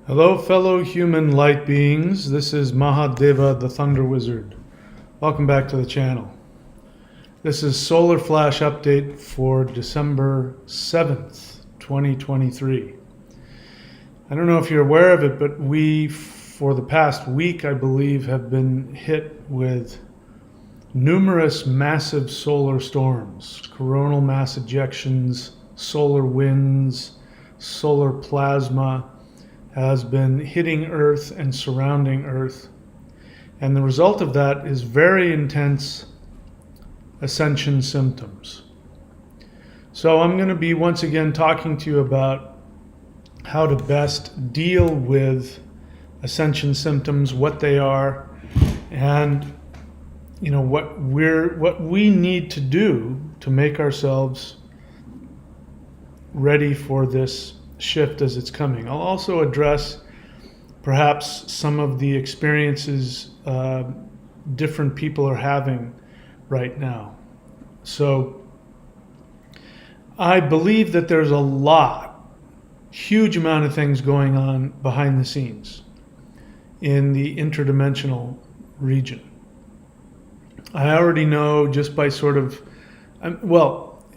Hello, fellow human light beings. This is Mahadeva, the Thunder Wizard. Welcome back to the channel. This is Solar Flash Update for December 7th, 2023. I don't know if you're aware of it, but we, for the past week, I believe, have been hit with numerous massive solar storms, coronal mass ejections, solar winds, solar plasma has been hitting Earth and surrounding Earth. And the result of that is very intense ascension symptoms. So I'm going to be once again talking to you about how to best deal with ascension symptoms, what they are, and what we need to do to make ourselves ready for this shift as it's coming. I'll also address perhaps some of the experiences different people are having right now. So I believe that there's a huge amount of things going on behind the scenes in the interdimensional region. I already know just by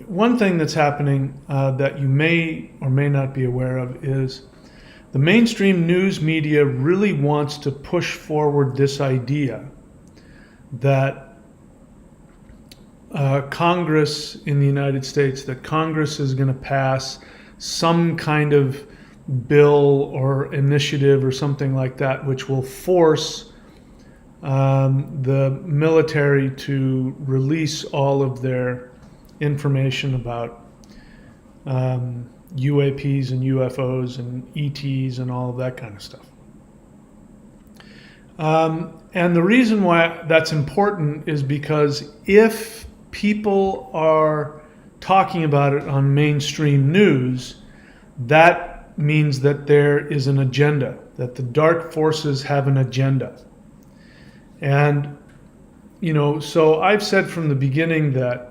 one thing that's happening that you may or may not be aware of is the mainstream news media really wants to push forward this idea that Congress in the United States, that Congress is going to pass some kind of bill or initiative or something like that, which will force the military to release all of their information about UAPs and UFOs and ETs and all of that kind of stuff. And the reason why that's important is because if people are talking about it on mainstream news, that means that there is an agenda, that the dark forces have an agenda. And so I've said from the beginning that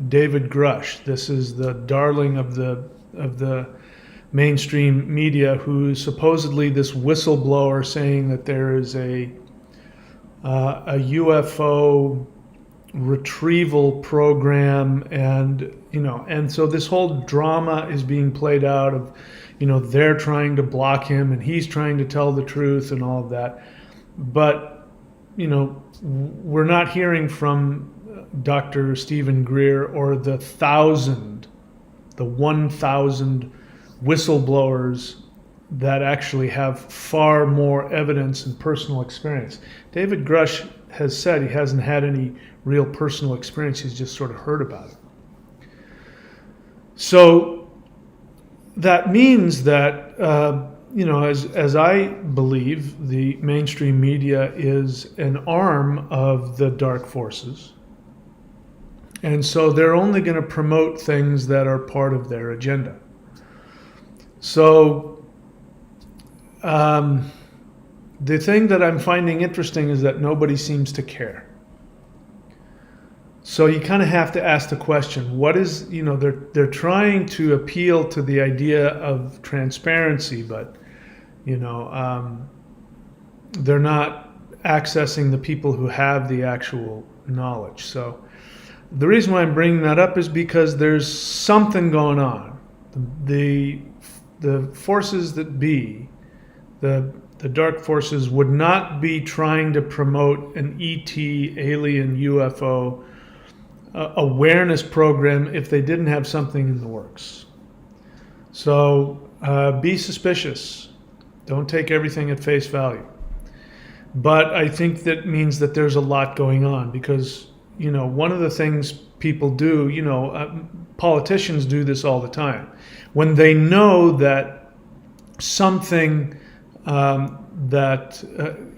David Grush, this is the darling of the mainstream media, who's supposedly this whistleblower saying that there is a UFO retrieval program, and so this whole drama is being played out of they're trying to block him and he's trying to tell the truth and all of that, but we're not hearing from Dr. Stephen Greer or the 1,000 whistleblowers that actually have far more evidence and personal experience. David Grush has said he hasn't had any real personal experience, he's just sort of heard about it. So that means that as I believe, the mainstream media is an arm of the dark forces. And so they're only going to promote things that are part of their agenda. So the thing that I'm finding interesting is that nobody seems to care. So you kind of have to ask the question, what is, they're trying to appeal to the idea of transparency, but they're not accessing the people who have the actual knowledge. So the reason why I'm bringing that up is because there's something going on. The forces that be, the dark forces, would not be trying to promote an ET, alien, UFO awareness program if they didn't have something in the works. So be suspicious. Don't take everything at face value. But I think that means that there's a lot going on because, one of the things people do, politicians do this all the time. When they know that something that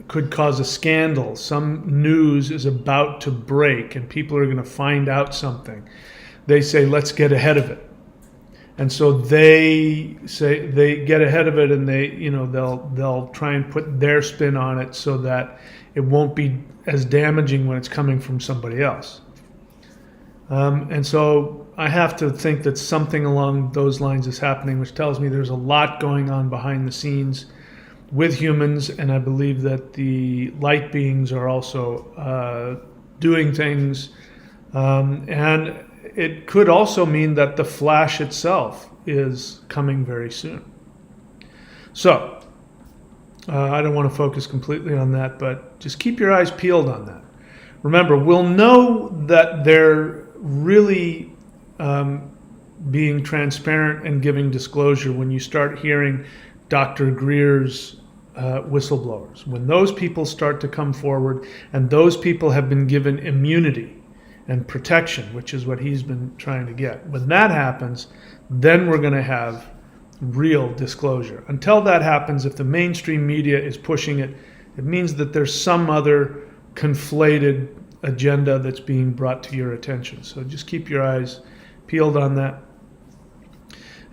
could cause a scandal, some news is about to break and people are going to find out something, they say, let's get ahead of it. And so they get ahead of it, and they'll try and put their spin on it so that it won't be as damaging when it's coming from somebody else. And so I have to think that something along those lines is happening, which tells me there's a lot going on behind the scenes with humans, and I believe that the light beings are also doing things. And it could also mean that the flash itself is coming very soon. So, I don't want to focus completely on that, but just keep your eyes peeled on that. Remember, we'll know that they're really being transparent and giving disclosure when you start hearing Dr. Greer's whistleblowers. When those people start to come forward and those people have been given immunity and protection, which is what he's been trying to get. When that happens, then we're going to have real disclosure. Until that happens, if the mainstream media is pushing it, it means that there's some other conflated agenda that's being brought to your attention. So just keep your eyes peeled on that.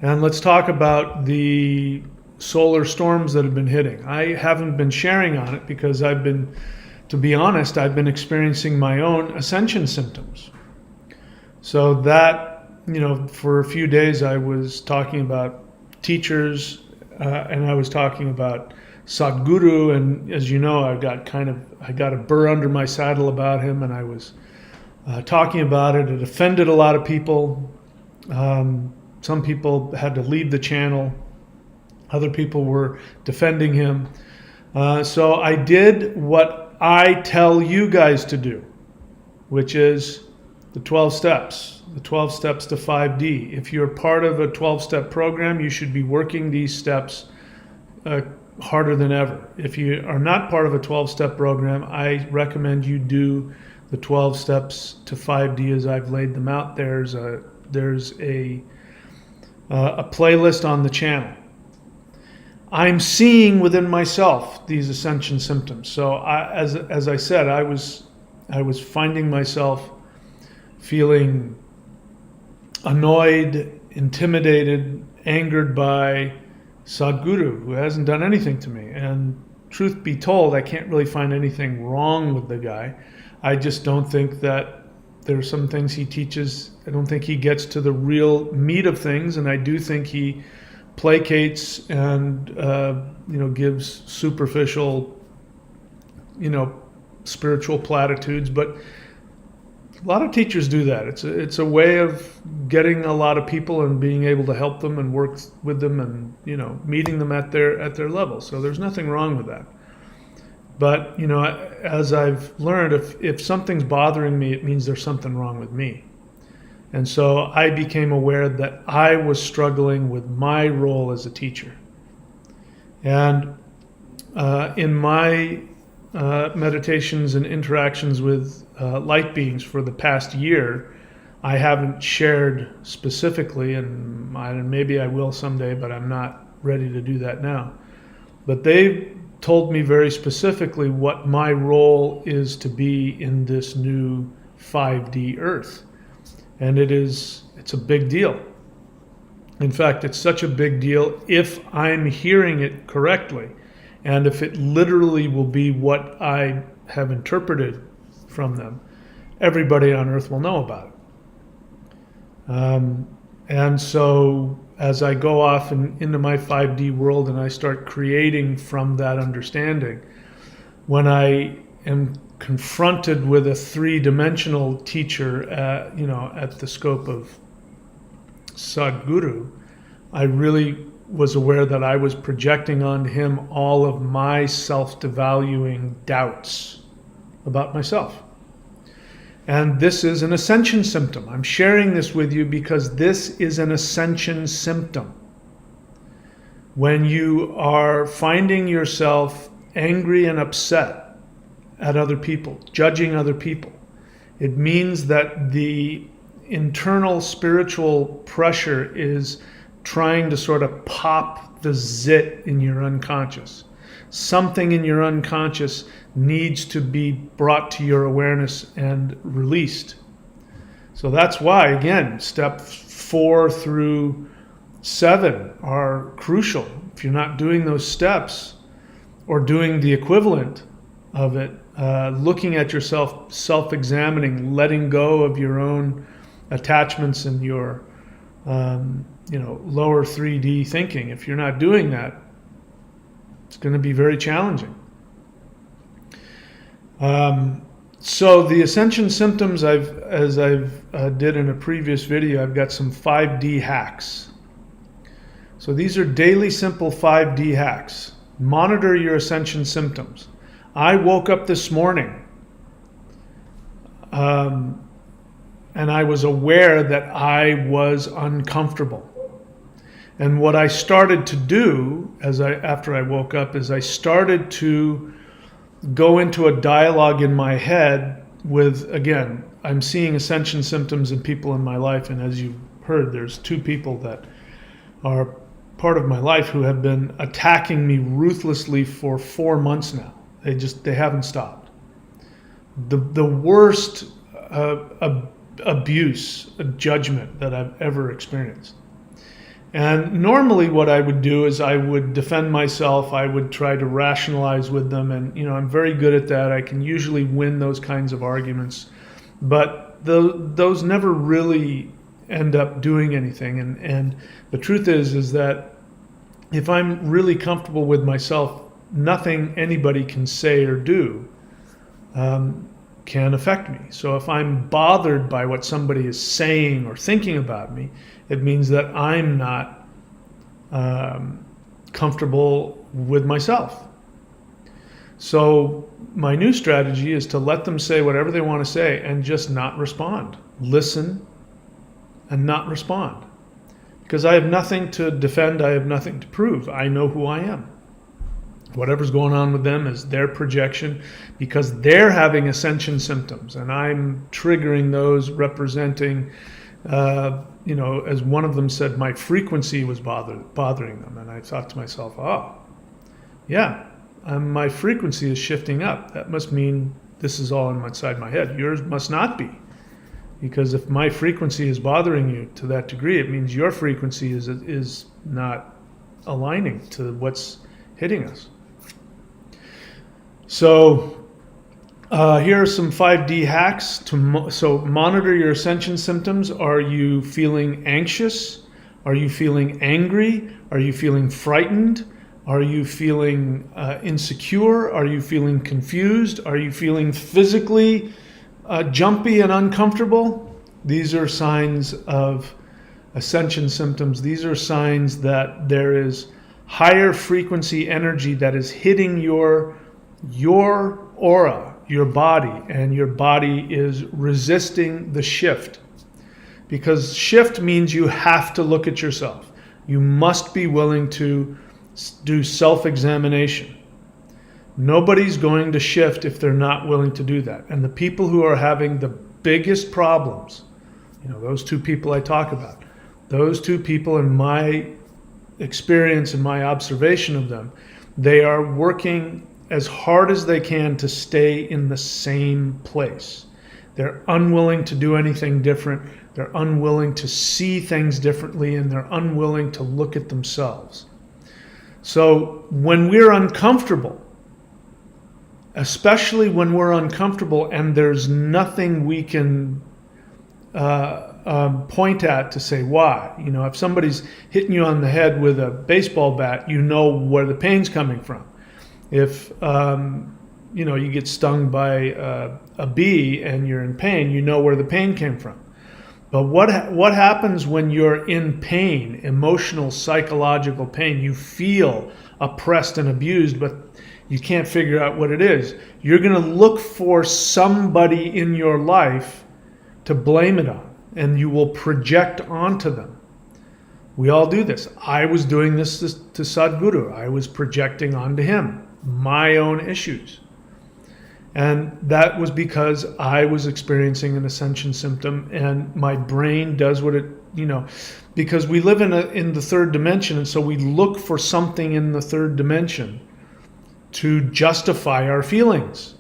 And let's talk about the solar storms that have been hitting. I haven't been sharing on it because to be honest, I've been experiencing my own ascension symptoms. So that, for a few days I was talking about teachers and I was talking about Sadhguru, and as you know, I got a burr under my saddle about him, and I was talking about it. It offended a lot of people. Some people had to leave the channel. Other people were defending him. So I did what I tell you guys to do, which is the 12 steps, the 12 steps to 5D. If you're part of a 12-step program, you should be working these steps harder than ever. If you are not part of a 12-step program, I recommend you do the 12 steps to 5D as I've laid them out. There's a playlist on the channel. I'm seeing within myself these ascension symptoms. So as I said, I was finding myself feeling annoyed, intimidated, angered by Sadhguru, who hasn't done anything to me. And truth be told, I can't really find anything wrong with the guy. I just don't think that there are some things he teaches. I don't think he gets to the real meat of things, and I do think he placates and gives superficial spiritual platitudes. But a lot of teachers do that. It's a way of getting a lot of people and being able to help them and work with them and meeting them at their level. So there's nothing wrong with that. But as I've learned, if something's bothering me, it means there's something wrong with me. And so I became aware that I was struggling with my role as a teacher. And in my meditations and interactions with light beings for the past year, I haven't shared specifically, and maybe I will someday, but I'm not ready to do that now. But they've told me very specifically what my role is to be in this new 5D Earth. And it's a big deal. In fact, it's such a big deal if I'm hearing it correctly, and if it literally will be what I have interpreted from them, everybody on Earth will know about it. And so as I go off into my 5D world and I start creating from that understanding, when I am confronted with a three-dimensional teacher at the scope of Sadhguru, I really was aware that I was projecting onto him all of my self-devaluing doubts about myself. And this is an ascension symptom. I'm sharing this with you because this is an ascension symptom. When you are finding yourself angry and upset at other people, judging other people, it means that the internal spiritual pressure is trying to sort of pop the zit in your unconscious. Something in your unconscious needs to be brought to your awareness and released. So that's why, again, step 4 through 7 are crucial. If you're not doing those steps or doing the equivalent of it, looking at yourself, self-examining, letting go of your own attachments and your lower 3D thinking. If you're not doing that, It's going to be very challenging. So the Ascension symptoms, as I've did in a previous video, I've got some 5D hacks. So these are daily simple 5D hacks. Monitor your Ascension symptoms. I woke up this morning and I was aware that I was uncomfortable. And what I started to do after I woke up is I started to go into a dialogue in my head with, again, I'm seeing Ascension symptoms in people in my life, and as you've heard, there's 2 people that are part of my life who have been attacking me ruthlessly for 4 months now. They haven't stopped. The worst abuse, judgment that I've ever experienced. And normally what I would do is I would defend myself. I would try to rationalize with them. And, I'm very good at that. I can usually win those kinds of arguments. But those never really end up doing anything. And the truth is that if I'm really comfortable with myself, nothing anybody can say or do can affect me. So if I'm bothered by what somebody is saying or thinking about me, it means that I'm not comfortable with myself. So my new strategy is to let them say whatever they want to say and just not respond. Listen and not respond. Because I have nothing to defend, I have nothing to prove. I know who I am. Whatever's going on with them is their projection, because they're having Ascension symptoms and I'm triggering those, representing, as one of them said, my frequency was bothering them. And I thought to myself, oh, yeah, my frequency is shifting up. That must mean this is all inside my head. Yours must not be. Because if my frequency is bothering you to that degree, it means your frequency is not aligning to what's hitting us. So here are some 5D hacks so monitor your Ascension symptoms. Are you feeling anxious? Are you feeling angry? Are you feeling frightened? Are you feeling insecure? Are you feeling confused? Are you feeling physically jumpy and uncomfortable? These are signs of Ascension symptoms. These are signs that there is higher frequency energy that is hitting your aura, your body, and your body is resisting the shift. Because shift means you have to look at yourself. You must be willing to do self-examination. Nobody's going to shift if they're not willing to do that. And the people who are having the biggest problems, those 2 people I talk about, those 2 people, in my experience and my observation of them, they are working as hard as they can to stay in the same place. They're unwilling to do anything different. They're unwilling to see things differently, and they're unwilling to look at themselves. So when we're uncomfortable, especially when we're uncomfortable and there's nothing we can point at to say why. If somebody's hitting you on the head with a baseball bat, you know where the pain's coming from. If you get stung by a bee and you're in pain, you know where the pain came from. But what happens when you're in pain, emotional, psychological pain? You feel oppressed and abused, but you can't figure out what it is. You're going to look for somebody in your life to blame it on, and you will project onto them. We all do this. I was doing this to Sadhguru. I was projecting onto him my own issues. And that was because I was experiencing an Ascension symptom, and my brain does what it, because we live in the 3rd dimension, and so we look for something in the 3rd dimension to justify our feelings.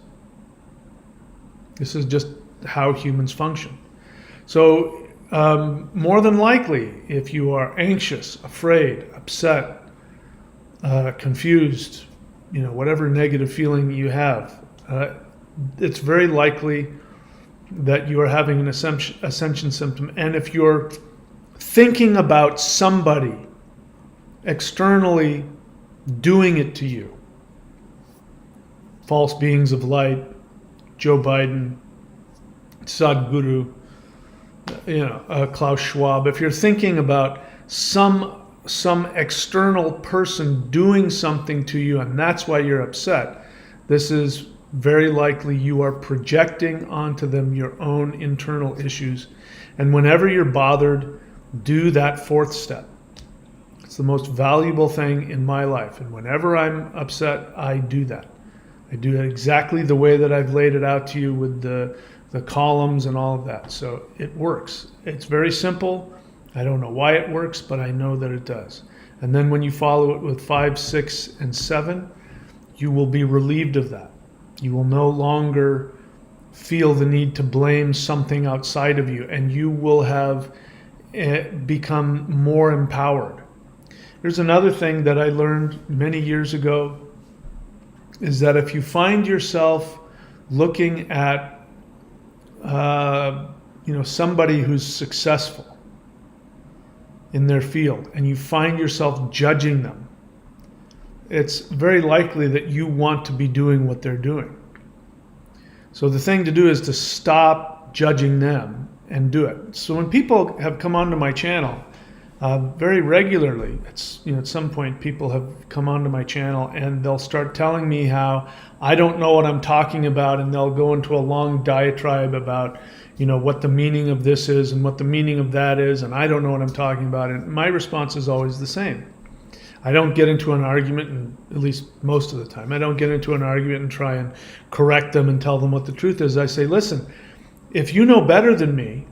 This is just how humans function. So more than likely, if you are anxious, afraid, upset, confused, whatever negative feeling you have, it's very likely that you are having an Ascension symptom. And if you're thinking about somebody externally doing it to you, false beings of light, Joe Biden, Sadhguru, Klaus Schwab, if you're thinking about some external person doing something to you and that's why you're upset, this is very likely you are projecting onto them your own internal issues. And whenever you're bothered, do that fourth step. It's the most valuable thing in my life. And whenever I'm upset, I do that. I do it exactly the way that I've laid it out to you with the columns and all of that. So it works. It's very simple. I don't know why it works, but I know that it does. And then when you follow it with 5, 6, and 7, you will be relieved of that. You will no longer feel the need to blame something outside of you, and you will have become more empowered. There's another thing that I learned many years ago, is that if you find yourself looking at somebody who's successful in their field and you find yourself judging them, it's very likely that you want to be doing what they're doing. So the thing to do is to stop judging them and do it. So when people have come onto my channel very regularly, at some point people have come onto my channel and they'll start telling me how I don't know what I'm talking about, and they'll go into a long diatribe about what the meaning of this is and what the meaning of that is, and I don't know what I'm talking about. And my response is always the same. I don't get into an argument, and at least most of the time, I don't get into an argument and try and correct them and tell them what the truth is. I say, listen, if you know better than me,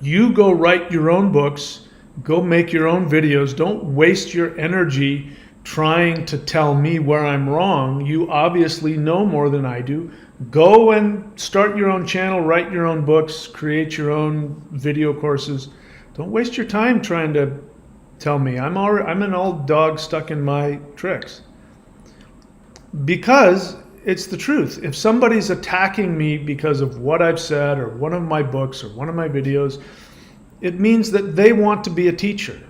you go write your own books, go make your own videos. Don't waste your energy trying to tell me where I'm wrong. You obviously know more than I do. Go and start your own channel, write your own books, create your own video courses. Don't waste your time trying to tell me. I'm an old dog stuck in my tricks. Because it's the truth. If somebody's attacking me because of what I've said or one of my books or one of my videos, it means that they want to be a teacher.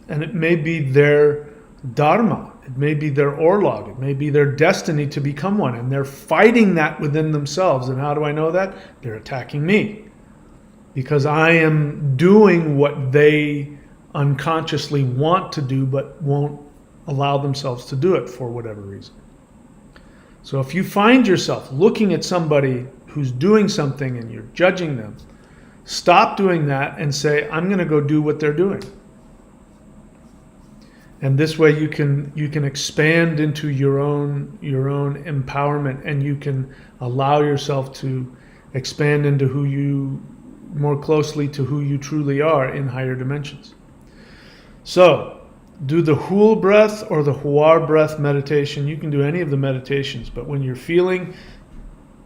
And it may be their dharma. It may be their orlog. It may be their destiny to become one. And they're fighting that within themselves. And how do I know that? They're attacking me. Because I am doing what they unconsciously want to do but won't allow themselves to do it for whatever reason. So if you find yourself looking at somebody who's doing something and you're judging them, stop doing that and say, I'm going to go do what they're doing. And this way you can expand into your own empowerment, and you can allow yourself to expand into more closely to who you truly are in higher dimensions. So, do the Hul breath or the Huar breath meditation. You can do any of the meditations, but when you're feeling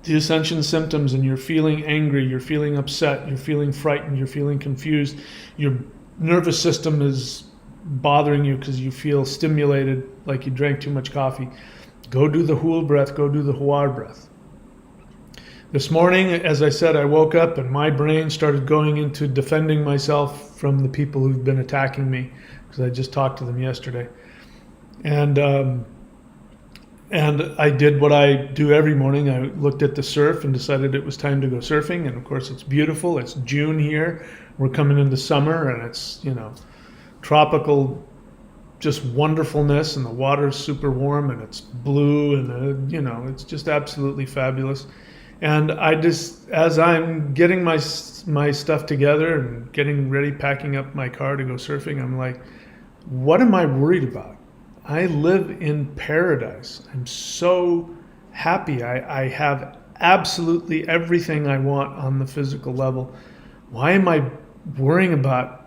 the Ascension symptoms and you're feeling angry, you're feeling upset, you're feeling frightened, you're feeling confused, your nervous system is bothering you because you feel stimulated like you drank too much coffee, go do the Hul breath, go do the Huar breath. This morning, as I said, I woke up and my brain started going into defending myself from the people who've been attacking me, because I just talked to them yesterday. And I did what I do every morning. I looked at the surf and decided it was time to go surfing. And of course, it's beautiful. It's June here. We're coming into summer, and it's, tropical, just wonderfulness, and the water's super warm and it's blue, and it's just absolutely fabulous. And I just, as I'm getting my stuff together and getting ready, packing up my car to go surfing, I'm like, what am I worried about? I live in paradise. I'm so happy. I have absolutely everything I want on the physical level. Why am I worrying about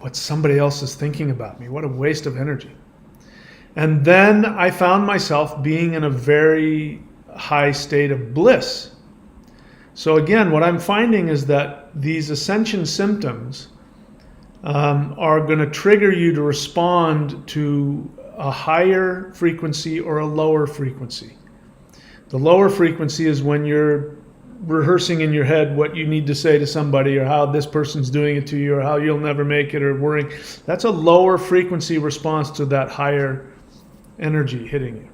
what somebody else is thinking about me? What a waste of energy. And then I found myself being in a very high state of bliss. So again, what I'm finding is that these Ascension symptoms are going to trigger you to respond to a higher frequency or a lower frequency. The lower frequency is when you're rehearsing in your head what you need to say to somebody, or how this person's doing it to you, or how you'll never make it, or worrying. That's a lower frequency response to that higher energy hitting you.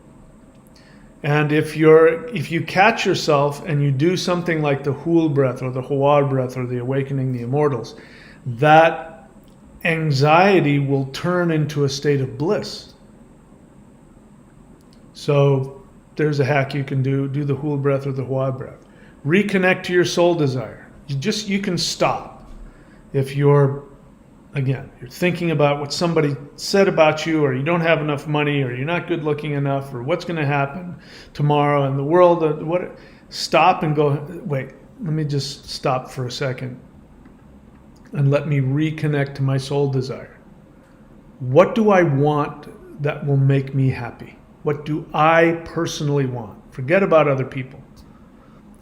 And if you catch yourself and you do something like the Hul breath or the Hawar breath or the Awakening the Immortals, that anxiety will turn into a state of bliss. So there's a hack you can do. Do the Hul breath or the Hawar breath. Reconnect to your soul desire. You can stop. If you're thinking about what somebody said about you, or you don't have enough money, or you're not good looking enough, or what's going to happen tomorrow in the world, stop and go, wait, let me just stop for a second and let me reconnect to my soul desire. What do I want that will make me happy? What do I personally want? Forget about other people.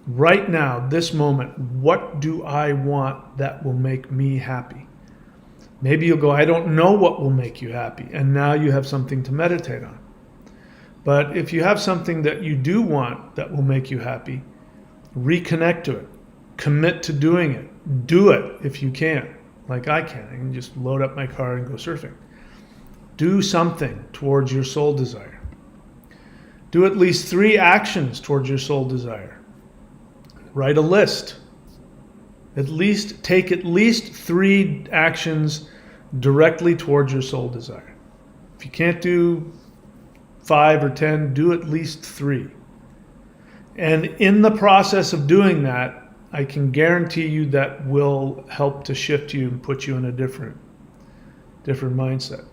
Right now, this moment, what do I want that will make me happy? Maybe you'll go, I don't know what will make you happy. And now you have something to meditate on. But if you have something that you do want that will make you happy, reconnect to it. Commit to doing it. Do it if you can, like I can. I can just load up my car and go surfing. Do something towards your soul desire. Do at least 3 actions towards your soul desire. Write a list. Take at least 3 actions directly towards your soul desire. If you can't do 5 or 10, do at least 3. And in the process of doing that, I can guarantee you that will help to shift you and put you in a different mindset.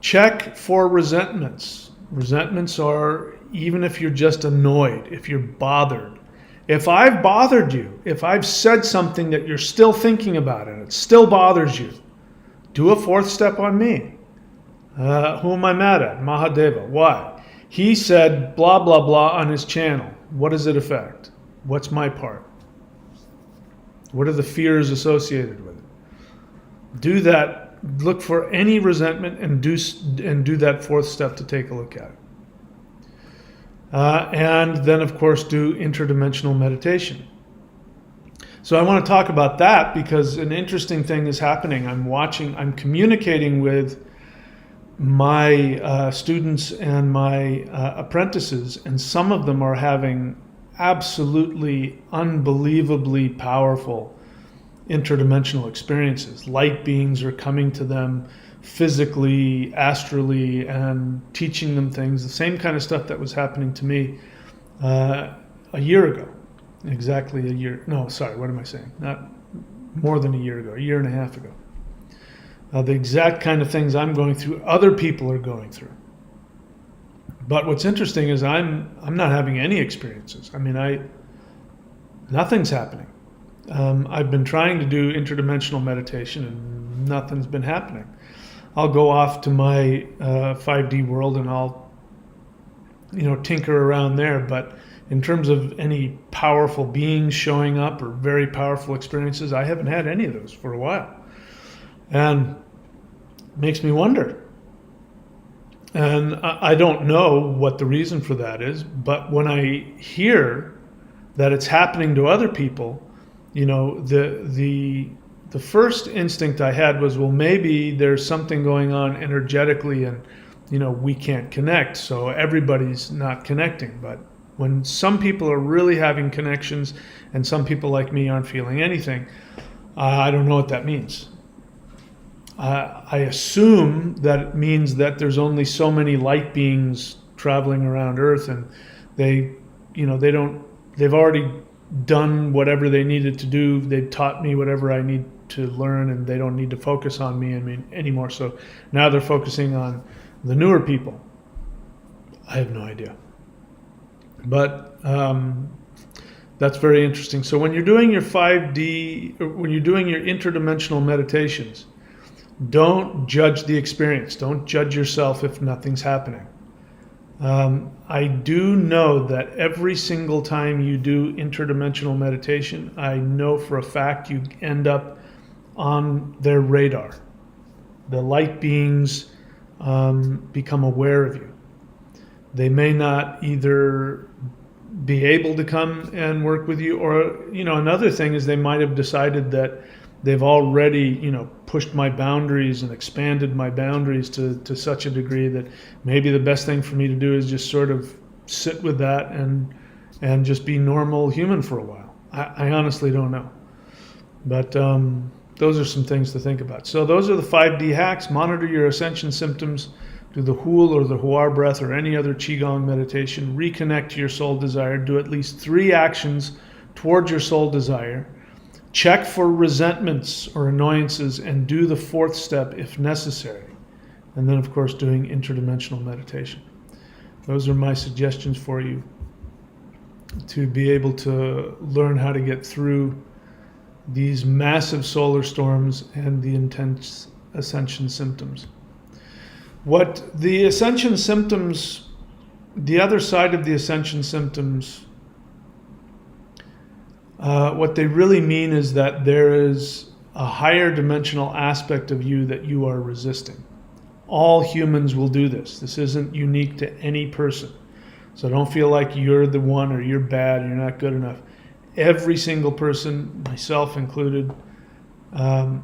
Check for resentments. Resentments are, even if you're just annoyed, if you're bothered. If I've bothered you, if I've said something that you're still thinking about and it still bothers you, do a 4th step on me. Who am I mad at? Mahadeva. Why? He said blah, blah, blah on his channel. What does it affect? What's my part? What are the fears associated with it? Do that. Look for any resentment and do that 4th step to take a look at it. And then, of course, do interdimensional meditation. So I want to talk about that because an interesting thing is happening. I'm communicating with my students and my apprentices, and some of them are having absolutely unbelievably powerful interdimensional experiences. Light beings are coming to them physically, astrally, and teaching them things. The same kind of stuff that was happening to me a year ago. Exactly a year. No, sorry, what am I saying? Not more than a year ago, a year and a half ago. The exact kind of things I'm going through, other people are going through. But what's interesting is I'm not having any experiences. I mean, nothing's happening. I've been trying to do interdimensional meditation and nothing's been happening. I'll go off to my 5D world and I'll, tinker around there. But in terms of any powerful beings showing up or very powerful experiences, I haven't had any of those for a while. And it makes me wonder. And I don't know what the reason for that is, but when I hear that it's happening to other people, the first instinct I had was, well, maybe there's something going on energetically and, we can't connect, so everybody's not connecting. But when some people are really having connections and some people like me aren't feeling anything, I don't know what that means. I assume that it means that there's only so many light beings traveling around Earth, and they've already done whatever they needed to do. They've taught me whatever I need to learn, and they don't need to focus on me anymore. So now they're focusing on the newer people. I have no idea. But that's very interesting. So when you're doing your 5D, or when you're doing your interdimensional meditations, don't judge the experience. Don't judge yourself if nothing's happening. I do know that every single time you do interdimensional meditation, I know for a fact you end up on their radar. The light beings become aware of you. They may not either be able to come and work with you, or another thing is they might have decided that they've already pushed my boundaries and expanded my boundaries to such a degree that maybe the best thing for me to do is just sort of sit with that and just be normal human for a while. I honestly don't know. But those are some things to think about. So those are the 5D hacks. Monitor your ascension symptoms. Do the Hul or the Huar breath or any other Qigong meditation. Reconnect to your soul desire. Do at least 3 actions towards your soul desire. Check for resentments or annoyances and do the 4th step if necessary. And then, of course, doing interdimensional meditation. Those are my suggestions for you to be able to learn how to get through these massive solar storms and the intense ascension symptoms. What the ascension symptoms, the other side of the ascension symptoms, what they really mean is that there is a higher dimensional aspect of you that you are resisting. All humans will do this. This isn't unique to any person. So don't feel like you're the one or you're bad, you're not good enough. Every single person, myself included, the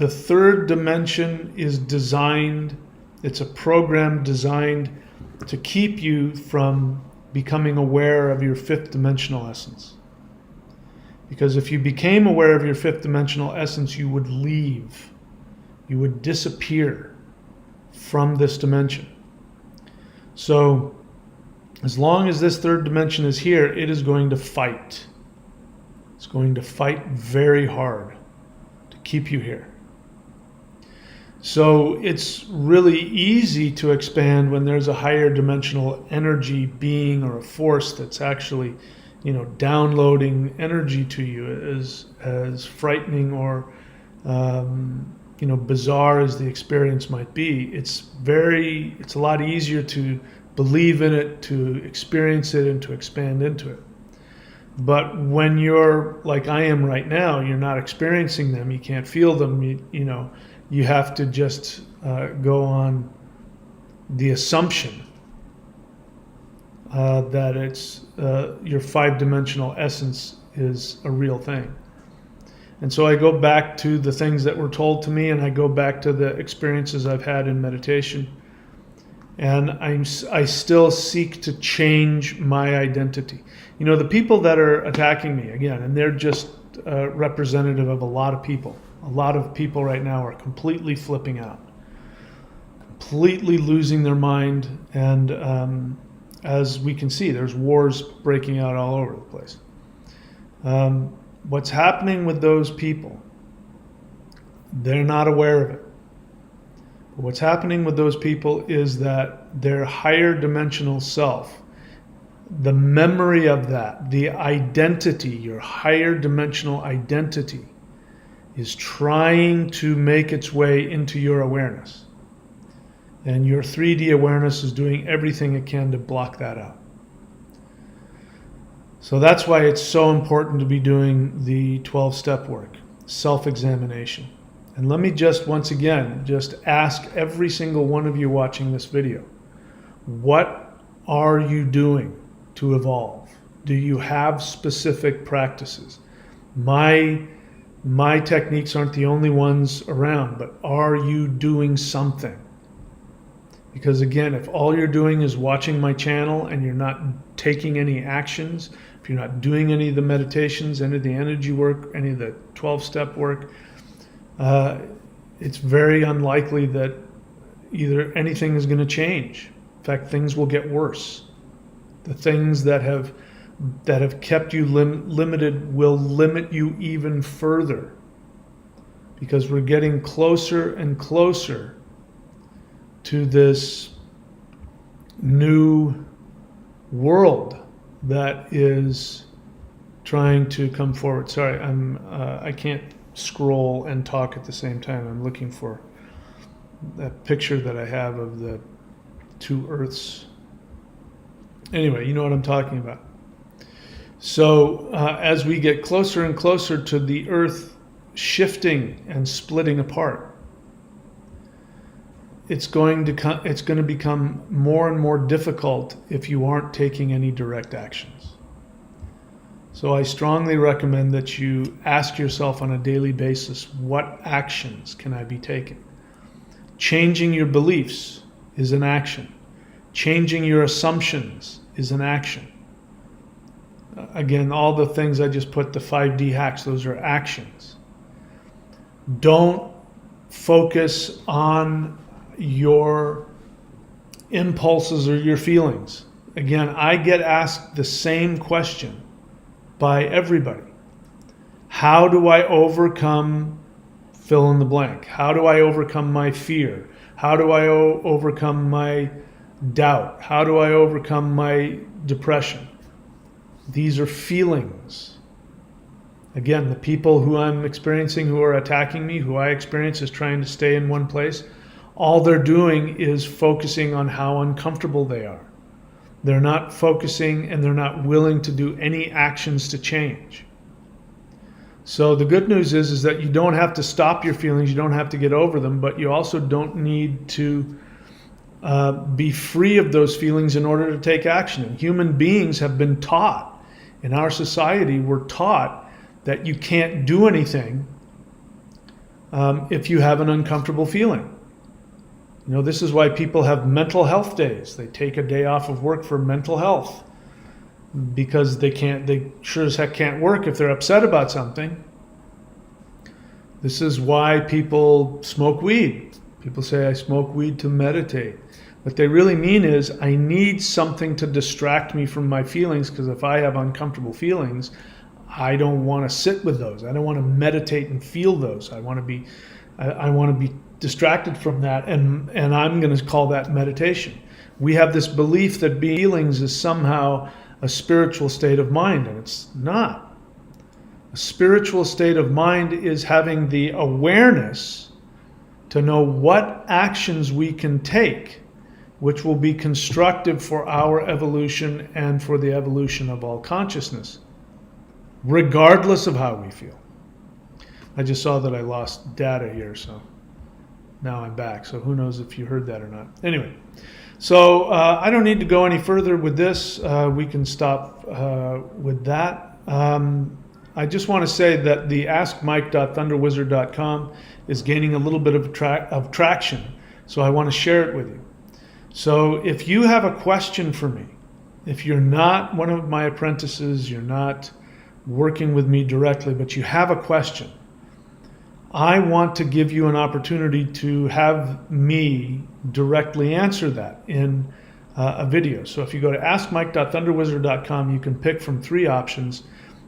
3rd dimension is designed, it's a program designed to keep you from becoming aware of your 5th dimensional essence. Because if you became aware of your 5th dimensional essence, you would leave. You would disappear from this dimension. So, as long as this 3rd dimension is here, it is going to fight. It's going to fight very hard to keep you here. So it's really easy to expand when there's a higher dimensional energy being or a force that's actually, downloading energy to you, as frightening or bizarre as the experience might be. It's a lot easier to believe in it, to experience it, and to expand into it. But when you're like I am right now, you're not experiencing them, you can't feel them, you have to just go on the assumption that it's your 5-dimensional essence is a real thing. And so I go back to the things that were told to me, and I go back to the experiences I've had in meditation. And I still seek to change my identity. The people that are attacking me, again, and they're just representative of a lot of people. A lot of people right now are completely flipping out, completely losing their mind. And as we can see, there's wars breaking out all over the place. What's happening with those people, they're not aware of it. But what's happening with those people is that their higher dimensional self, the memory of that, the identity, your higher dimensional identity, is trying to make its way into your awareness. And your 3D awareness is doing everything it can to block that out. So that's why it's so important to be doing the 12-step work, self-examination. And let me just once again, just ask every single one of you watching this video, what are you doing to evolve? Do you have specific practices? My techniques aren't the only ones around, but are you doing something? Because again, if all you're doing is watching my channel and you're not taking any actions, if you're not doing any of the meditations, any of the energy work, any of the 12-step work, it's very unlikely that either anything is going to change. In fact, things will get worse. The things that have kept you limited will limit you even further, because we're getting closer and closer to this new world that is trying to come forward. Sorry, I can't scroll and talk at the same time. I'm looking for that picture that I have of the 2 Earths. Anyway, you know what I'm talking about. So as we get closer and closer to the Earth shifting and splitting apart, it's going to become more and more difficult if you aren't taking any direct actions. So I strongly recommend that you ask yourself on a daily basis, what actions can I be taking? Changing your beliefs is an action. Changing your assumptions is an action. Again, all the things I just put, the 5D hacks, those are actions. Don't focus on your impulses or your feelings. Again, I get asked the same question by everybody. How do I overcome fill in the blank? How do I overcome my fear? How do I overcome my doubt? How do I overcome my depression? These are feelings. Again, the people who I'm experiencing who are attacking me, who I experience as trying to stay in one place, all they're doing is focusing on how uncomfortable they are. They're not focusing and they're not willing to do any actions to change. So the good news is that you don't have to stop your feelings, you don't have to get over them, but you also don't need to be free of those feelings in order to take action. And human beings have been taught, in our society, we're taught that you can't do anything if you have an uncomfortable feeling. You know, this is why people have mental health days. They take a day off of work for mental health because they sure as heck can't work if they're upset about something. This is why people smoke weed. People say, I smoke weed to meditate. What they really mean is, I need something to distract me from my feelings, because if I have uncomfortable feelings, I don't want to sit with those. I don't want to meditate and feel those. I want to be distracted from that, and I'm going to call that meditation. We have this belief that feelings is somehow a spiritual state of mind, and it's not. A spiritual state of mind is having the awareness to know what actions we can take, which will be constructive for our evolution and for the evolution of all consciousness, regardless of how we feel. I just saw that I lost data here, so now I'm back. So who knows if you heard that or not. Anyway, so I don't need to go any further with this. We can stop with that. I just want to say that the askmike.thunderwizard.com is gaining a little bit of traction, so I want to share it with you. So if you have a question for me, if you're not one of my apprentices, you're not working with me directly, but you have a question, I want to give you an opportunity to have me directly answer that in a video. So if you go to askmike.thunderwizard.com, you can pick from 3 options,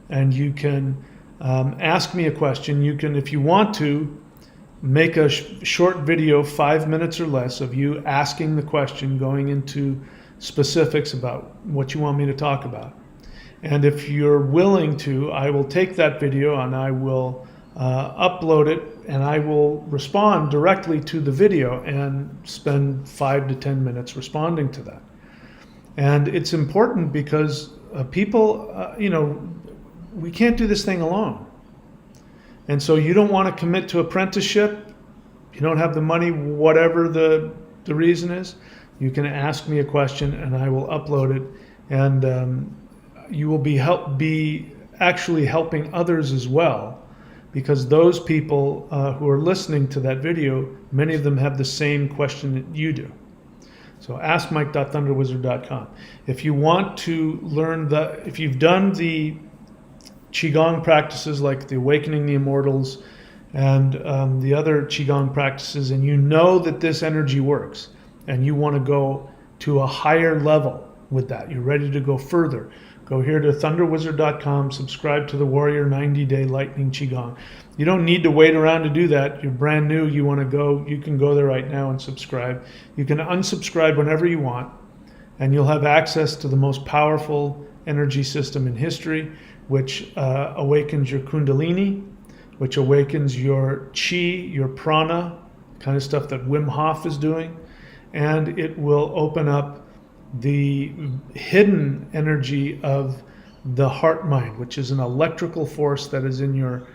and you can ask me a question. You can, if you want to, make a short video, 5 minutes or less, of you asking the question, going into specifics about what you want me to talk about. And if you're willing to, I will take that video and I will upload it, and I will respond directly to the video and spend 5 to 10 minutes responding to that. And it's important because people, we can't do this thing alone. And so you don't want to commit to apprenticeship. You don't have the money, whatever the reason is. You can ask me a question and I will upload it. And you will be actually helping others as well, because those people who are listening to that video, many of them have the same question that you do. So askmike.thunderwizard.com. If you want to learn if you've done the Qigong practices like the Awakening the Immortals and the other Qigong practices, and you know that this energy works, and you want to go to a higher level with that, you're ready to go further, go here to thunderwizard.com, subscribe to the Warrior 90-Day Lightning Qigong. You don't need to wait around to do that. You're brand new, you want to go, you can go there right now and subscribe. You can unsubscribe whenever you want, and you'll have access to the most powerful energy system in history, which awakens your kundalini, which awakens your chi, your prana, kind of stuff that Wim Hof is doing, and it will open up the hidden energy of the heart mind, which is an electrical force that is in your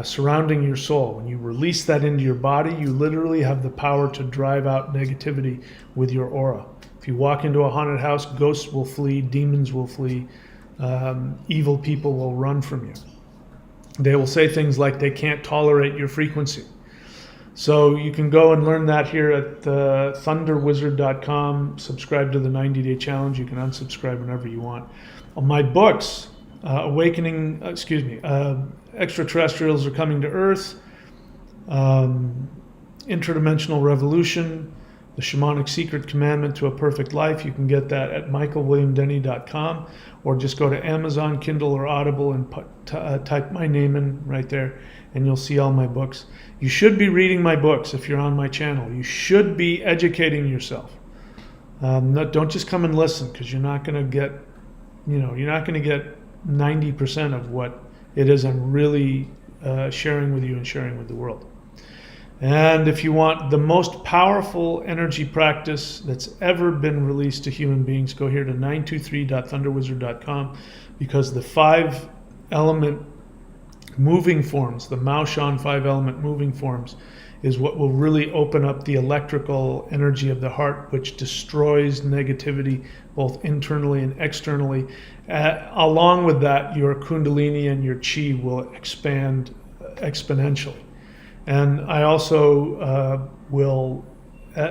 surrounding your soul. When you release that into your body, you literally have the power to drive out negativity with your aura. If you walk into a haunted house, ghosts will flee, demons will flee, evil people will run from you. They will say things like they can't tolerate your frequency. So you can go and learn that here at thunderwizard.com. Subscribe to the 90-day challenge. You can unsubscribe whenever you want. My books, Extraterrestrials Are Coming to Earth, Interdimensional Revolution, The Shamanic Secret Commandment to a Perfect Life. You can get that at michaelwilliamdenny.com, or just go to Amazon, Kindle, or Audible and type my name in right there, and you'll see all my books. You should be reading my books if you're on my channel. You should be educating yourself. Don't just come and listen, because you're not going to get, you're not going to get 90% of what it is I'm really sharing with you and sharing with the world. And if you want the most powerful energy practice that's ever been released to human beings, go here to 923.thunderwizard.com, because the 5-element moving forms, the Maoshan 5-element moving forms, is what will really open up the electrical energy of the heart, which destroys negativity both internally and externally. Along with that, your kundalini and your chi will expand exponentially. And I also will,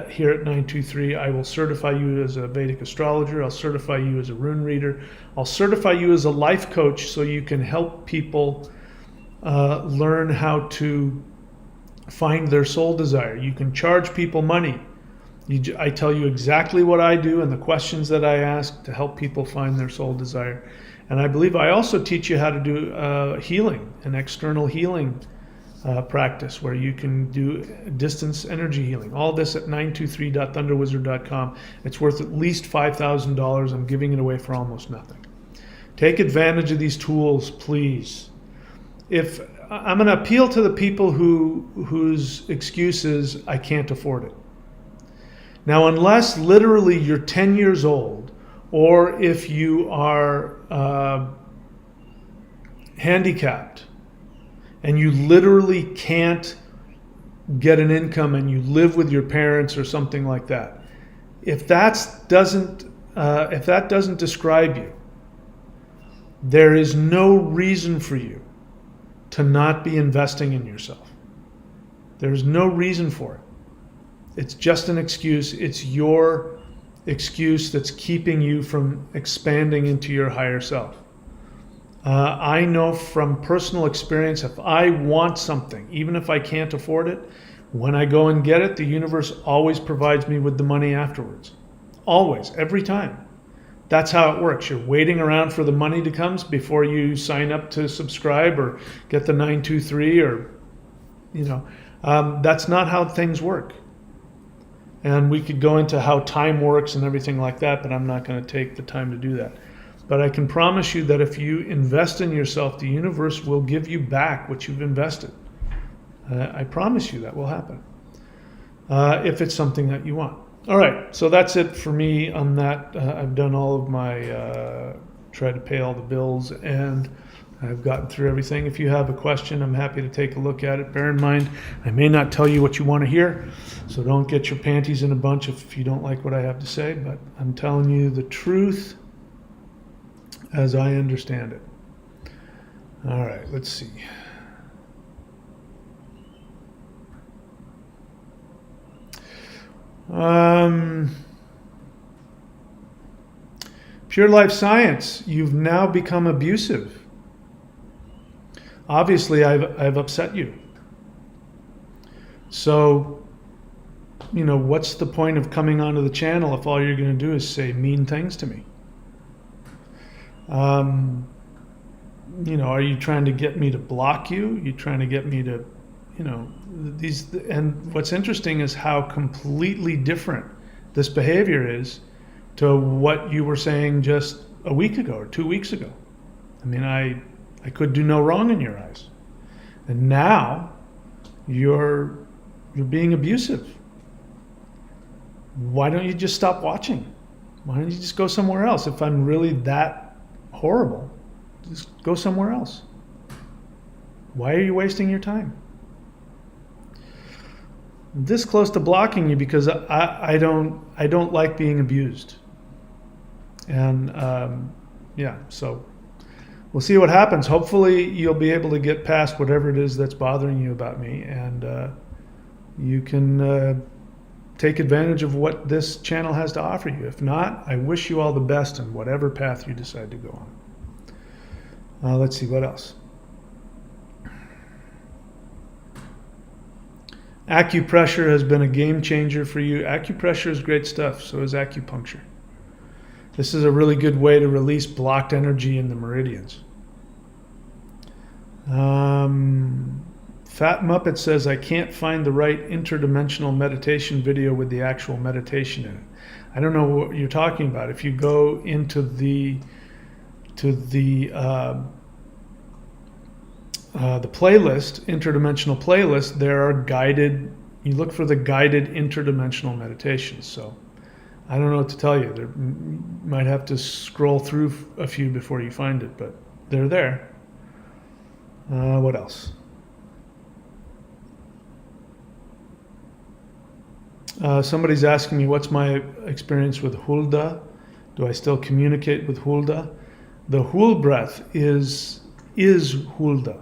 here at 923, I will certify you as a Vedic astrologer. I'll certify you as a rune reader. I'll certify you as a life coach, so you can help people learn how to find their soul desire. You can charge people money. I tell you exactly what I do and the questions that I ask to help people find their soul desire. And I believe I also teach you how to do healing, an external healing practice, where you can do distance energy healing. All this at 923.thunderwizard.com. It's worth at least $5,000. I'm giving it away for almost nothing. Take advantage of these tools, please. If I'm going to appeal to the people whose excuse is, I can't afford it. Now, unless literally you're 10 years old, or if you are handicapped, and you literally can't get an income and you live with your parents or something like that, if that doesn't describe you, there is no reason for you to not be investing in yourself. There's no reason for it. It's just an excuse. It's your excuse that's keeping you from expanding into your higher self. I know from personal experience, if I want something, even if I can't afford it, when I go and get it, the universe always provides me with the money afterwards. Always, every time. That's how it works. You're waiting around for the money to come before you sign up to subscribe or get the 923, or, that's not how things work. And we could go into how time works and everything like that, but I'm not going to take the time to do that. But I can promise you that if you invest in yourself, the universe will give you back what you've invested. I promise you that will happen, if it's something that you want. All right, so that's it for me on that. I've done all of my, tried to pay all the bills, and I've gotten through everything. If you have a question, I'm happy to take a look at it. Bear in mind, I may not tell you what you want to hear, so don't get your panties in a bunch if you don't like what I have to say, but I'm telling you the truth as I understand it. All right, let's see. Pure Life Science, you've now become abusive. Obviously, I've upset you. So, what's the point of coming onto the channel if all you're going to do is say mean things to me? Are you trying to get me to block you? You trying to get me to, these, and what's interesting is how completely different this behavior is to what you were saying just a week ago or 2 weeks ago. I mean, I could do no wrong in your eyes. And now you're being abusive. Why don't you just stop watching? Why don't you just go somewhere else? If I'm really that horrible, just go somewhere else. Why are you wasting your time? I'm this close to blocking you because I don't like being abused. And so we'll see what happens. Hopefully you'll be able to get past whatever it is that's bothering you about me, and you can take advantage of what this channel has to offer you. If not, I wish you all the best in whatever path you decide to go on. Let's see, what else? Acupressure has been a game changer for you. Acupressure is great stuff, so is acupuncture. This is a really good way to release blocked energy in the meridians. Fat Muppet says, I can't find the right interdimensional meditation video with the actual meditation in it. I don't know what you're talking about. If you go into the playlist, interdimensional playlist, there are guided, you look for the guided interdimensional meditations. So I don't know what to tell you. You might have to scroll through a few before you find it, but they're there. What else? Somebody's asking me, what's my experience with Hulda? Do I still communicate with Hulda? The Hul breath is Hulda.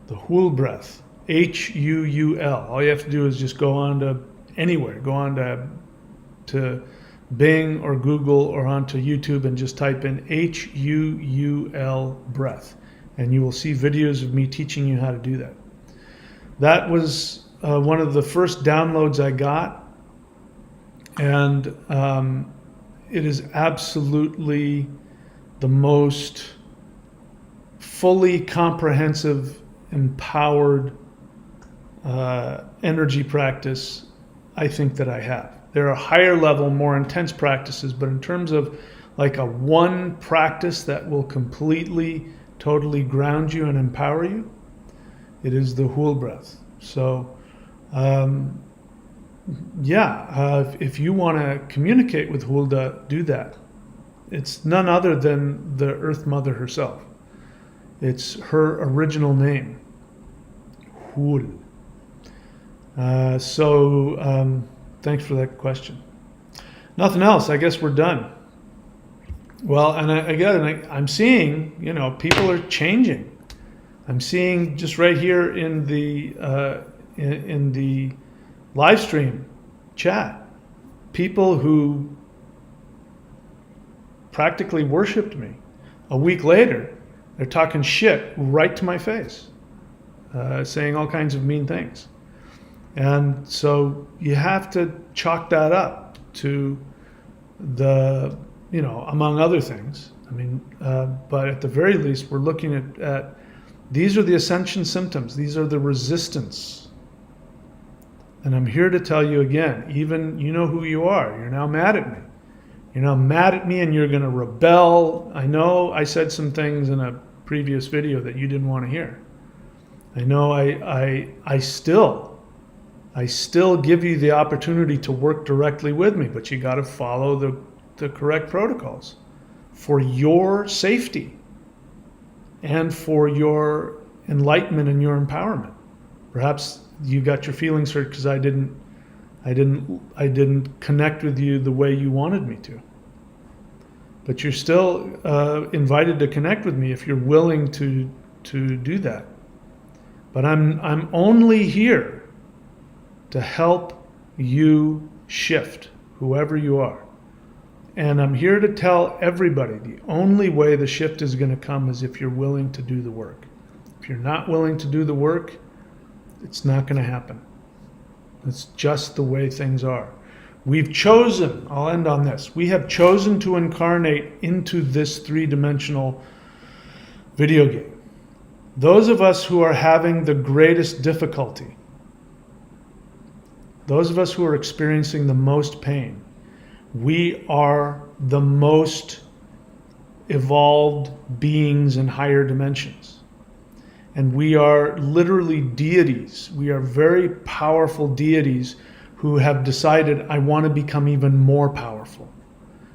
The Hul breath, H-U-U-L. All you have to do is just go on to anywhere. Go on to Bing or Google or onto YouTube and just type in H-U-U-L breath. And you will see videos of me teaching you how to do that. That was one of the first downloads I got. And it is absolutely the most fully comprehensive, empowered energy practice I think that I have. There are higher level, more intense practices, but in terms of like a one practice that will completely, totally ground you and empower you, it is the Hul breath. So if you want to communicate with Hulda, do that. It's none other than the Earth Mother herself. It's her original name, Hul. Thanks for that question. Nothing else. I guess we're done. Well, and I'm seeing, people are changing. I'm seeing just right here in the live stream chat, people who practically worshipped me. A week later, they're talking shit right to my face, saying all kinds of mean things. And so you have to chalk that up to the, among other things. But at the very least, we're looking at these are the ascension symptoms. These are the resistance. And I'm here to tell you again, even you know who you are. You're now mad at me. You're now mad at me and you're going to rebel. I know I said some things in a previous video that you didn't want to hear. I know I still give you the opportunity to work directly with me, but you got to follow the correct protocols for your safety and for your enlightenment and your empowerment. Perhaps you got your feelings hurt because I didn't connect with you the way you wanted me to. But you're still invited to connect with me if you're willing to do that. But I'm only here to help you shift, whoever you are. And I'm here to tell everybody the only way the shift is going to come is if you're willing to do the work. If you're not willing to do the work, it's not going to happen. It's just the way things are. We've chosen, I'll end on this, we have chosen to incarnate into this three-dimensional video game. Those of us who are having the greatest difficulty, those of us who are experiencing the most pain, we are the most evolved beings in higher dimensions. And we are literally deities. We are very powerful deities who have decided, I want to become even more powerful.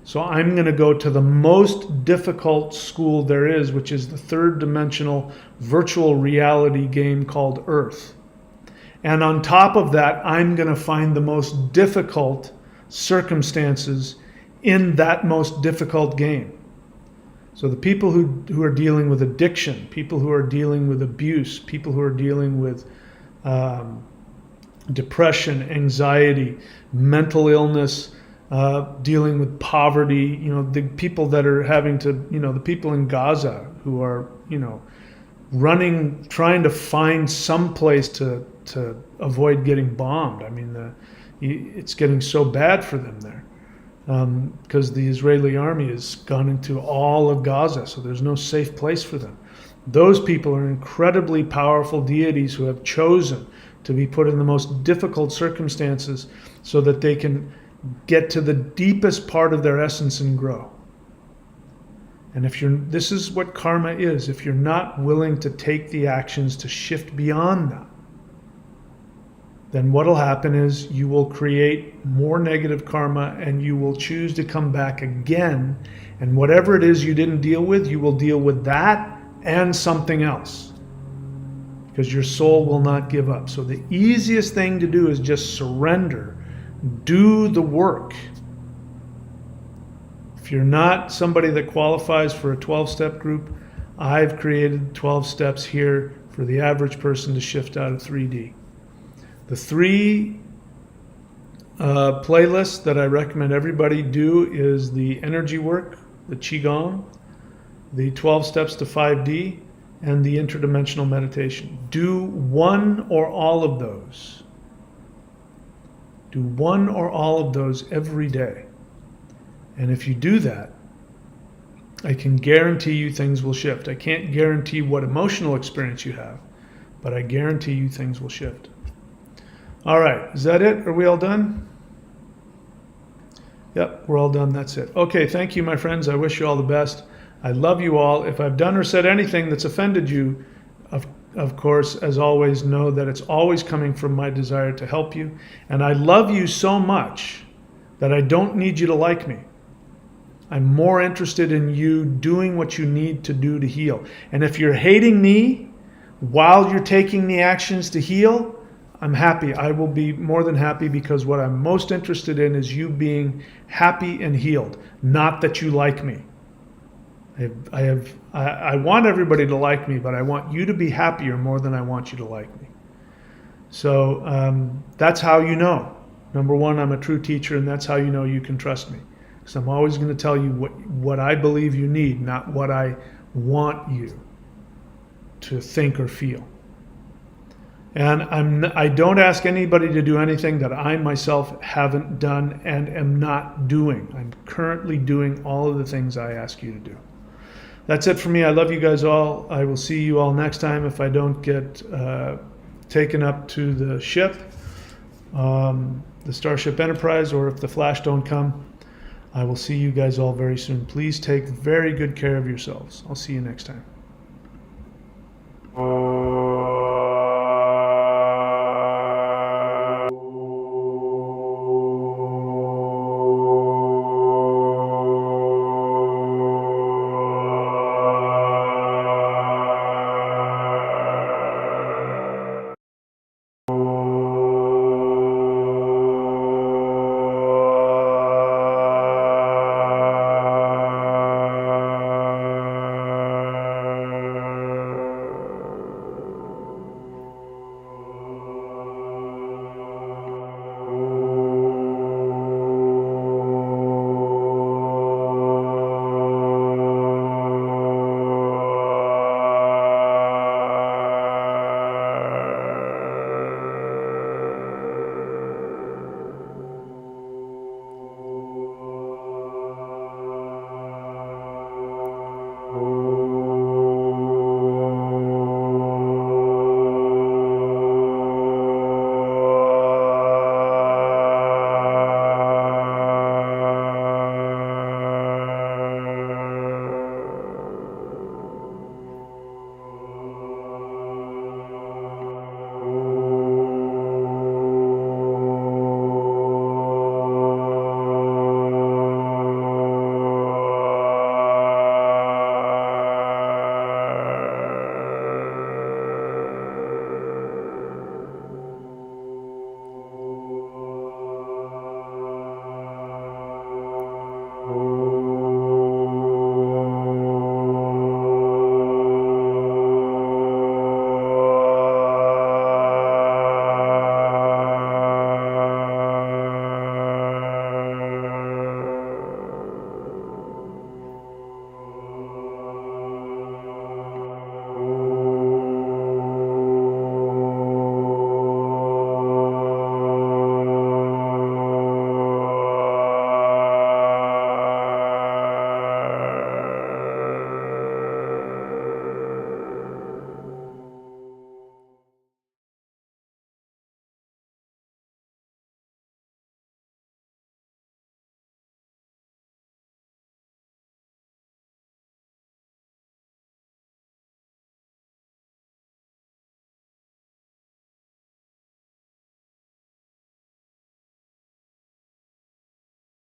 So I'm going to go to the most difficult school there is, which is the third dimensional virtual reality game called Earth. And on top of that, I'm going to find the most difficult circumstances in that most difficult game. So the people who are dealing with addiction, people who are dealing with abuse, people who are dealing with depression, anxiety, mental illness, dealing with poverty, the people that are having to, the people in Gaza who are, running, trying to find some place to avoid getting bombed. I mean, it's getting so bad for them there because the Israeli army has gone into all of Gaza, so there's no safe place for them. Those people are incredibly powerful deities who have chosen to be put in the most difficult circumstances so that they can get to the deepest part of their essence and grow. And this is what karma is. If you're not willing to take the actions to shift beyond that, then what'll happen is you will create more negative karma and you will choose to come back again. And whatever it is you didn't deal with, you will deal with that and something else. Because your soul will not give up. So the easiest thing to do is just surrender. Do the work. If you're not somebody that qualifies for a 12-step group, I've created 12 steps here for the average person to shift out of 3D. The 3 playlists that I recommend everybody do is the energy work, the Qigong, the 12 steps to 5D, and the interdimensional meditation. Do one or all of those. Do one or all of those every day. And if you do that, I can guarantee you things will shift. I can't guarantee what emotional experience you have, but I guarantee you things will shift. All right, is that it? Are we all done? Yep, we're all done. That's it. Okay, thank you, my friends. I wish you all the best. I love you all. If I've done or said anything that's offended you, of course, as always, know that it's always coming from my desire to help you. And I love you so much that I don't need you to like me. I'm more interested in you doing what you need to do to heal. And if you're hating me while you're taking the actions to heal, I'm happy. I will be more than happy, because what I'm most interested in is you being happy and healed, not that you like me. I want everybody to like me, but I want you to be happier more than I want you to like me. So that's how you know. Number one, I'm a true teacher, and that's how you know you can trust me. Because I'm always going to tell you what I believe you need, not what I want you to think or feel. And I don't ask anybody to do anything that I myself haven't done and am not doing. I'm currently doing all of the things I ask you to do. That's it for me. I love you guys all. I will see you all next time if I don't get taken up to the ship, the Starship Enterprise, or if the Flash don't come. I will see you guys all very soon. Please take very good care of yourselves. I'll see you next time.